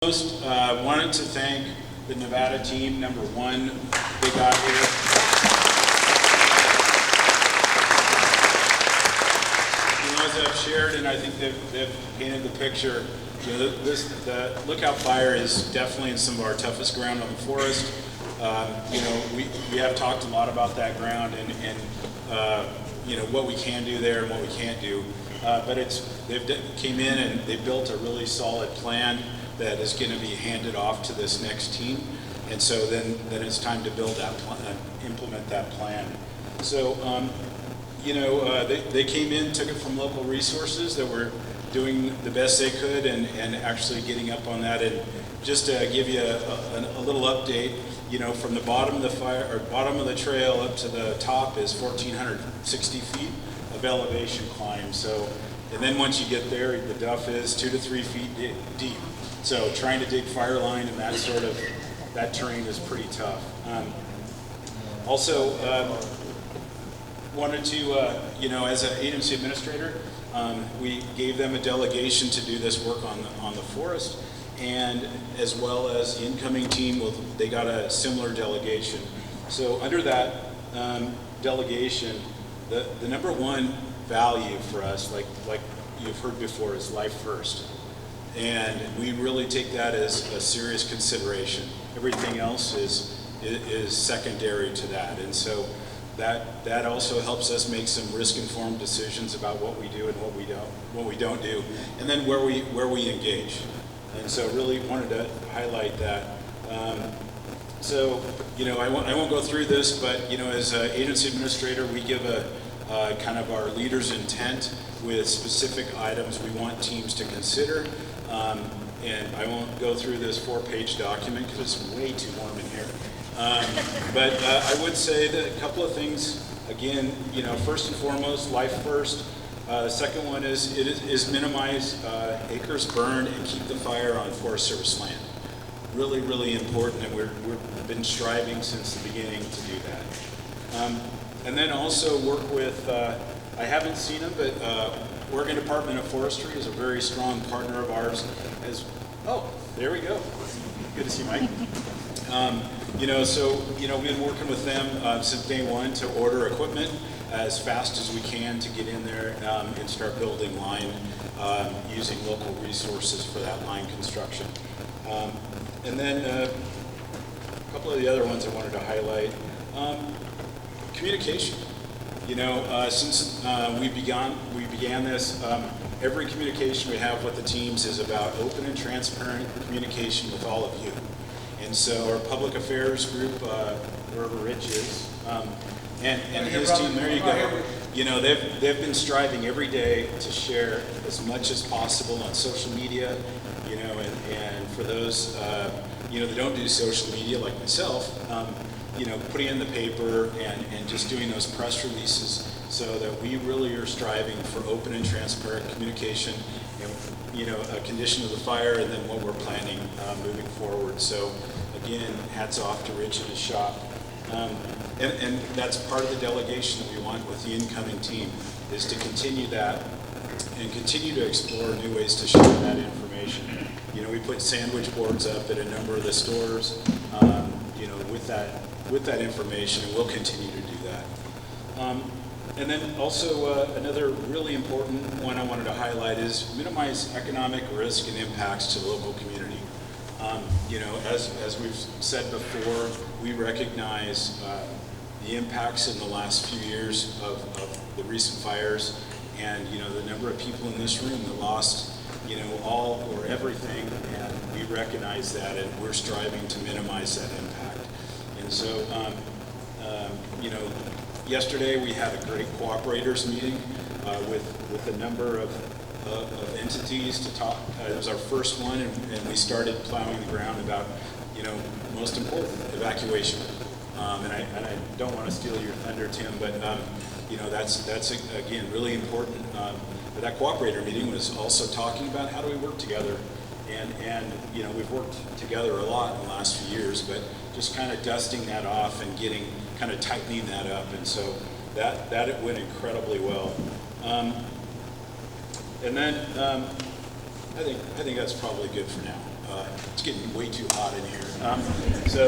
Most wanted to thank the Nevada team, number one, they got here. As I've shared, and I think they've painted the picture, the Lookout Fire is definitely in some of our toughest ground on the forest. We have talked a lot about that ground and what we can do there and what we can't do. But they've came in and they built a really solid plan that is going to be handed off to this next team, and so then it's time to build that plan, implement that plan. So they came in, took it from local resources that were doing the best they could, and actually getting up on that. And just to give you a little update, from the bottom of the fire or bottom of the trail up to the top is 1,460 feet of elevation climb. So, and then once you get there, the duff is 2 to 3 feet deep. So trying to dig fire line and that terrain is pretty tough. Also, wanted to, as an agency administrator, we gave them a delegation to do this work on the forest, and as well as the incoming team, they got a similar delegation. So under that delegation, the number one value for us, like you've heard before, is life first. And we really take that as a serious consideration. Everything else is secondary to that. And so that also helps us make some risk-informed decisions about what we do and what we don't do, and then where we engage. And so really wanted to highlight that. I won't go through this, but as an agency administrator, we give a kind of our leader's intent with specific items we want teams to consider. And I won't go through this 4-page document because it's way too warm in here. But I would say that a couple of things, again, first and foremost, life first. The second one is minimize acres burned and keep the fire on Forest Service land. Really, really important, and we've been striving since the beginning to do that. And then also work with, I haven't seen them, but Oregon Department of Forestry is a very strong partner of ours. There we go. Good to see Mike. We've been working with them since day one to order equipment as fast as we can to get in there and start building line using local resources for that line construction. And then a couple of the other ones I wanted to highlight. Communication. Since we began this, every communication we have with the teams is about open and transparent communication with all of you. And so our public affairs group, wherever Rich is, and his team, there you go. They've been striving every day to share as much as possible on social media, and for those, that don't do social media like myself, putting in the paper and just doing those press releases so that we really are striving for open and transparent communication and, a condition of the fire and then what we're planning moving forward. So again, hats off to Rich and his shop. And that's part of the delegation that we want with the incoming team, is to continue that and continue to explore new ways to share that information. We put sandwich boards up at a number of the stores, with that information, and we'll continue to do that. And then also another really important one I wanted to highlight is minimize economic risk and impacts to the local community. As we've said before, we recognize the impacts in the last few years of the recent fires, and the number of people in this room that lost all or everything, and we recognize that, and we're striving to minimize that impact. And so, yesterday we had a great cooperators meeting with a number of entities to talk. It was our first one, and we started plowing the ground about, most important, evacuation. And I don't want to steal your thunder, Tim, but that's again really important. But that cooperator meeting was also talking about how do we work together, and we've worked together a lot in the last few years, but just kind of dusting that off and kind of tightening that up, and so that it went incredibly well. And then I think that's probably good for now. It's getting way too hot in here. So.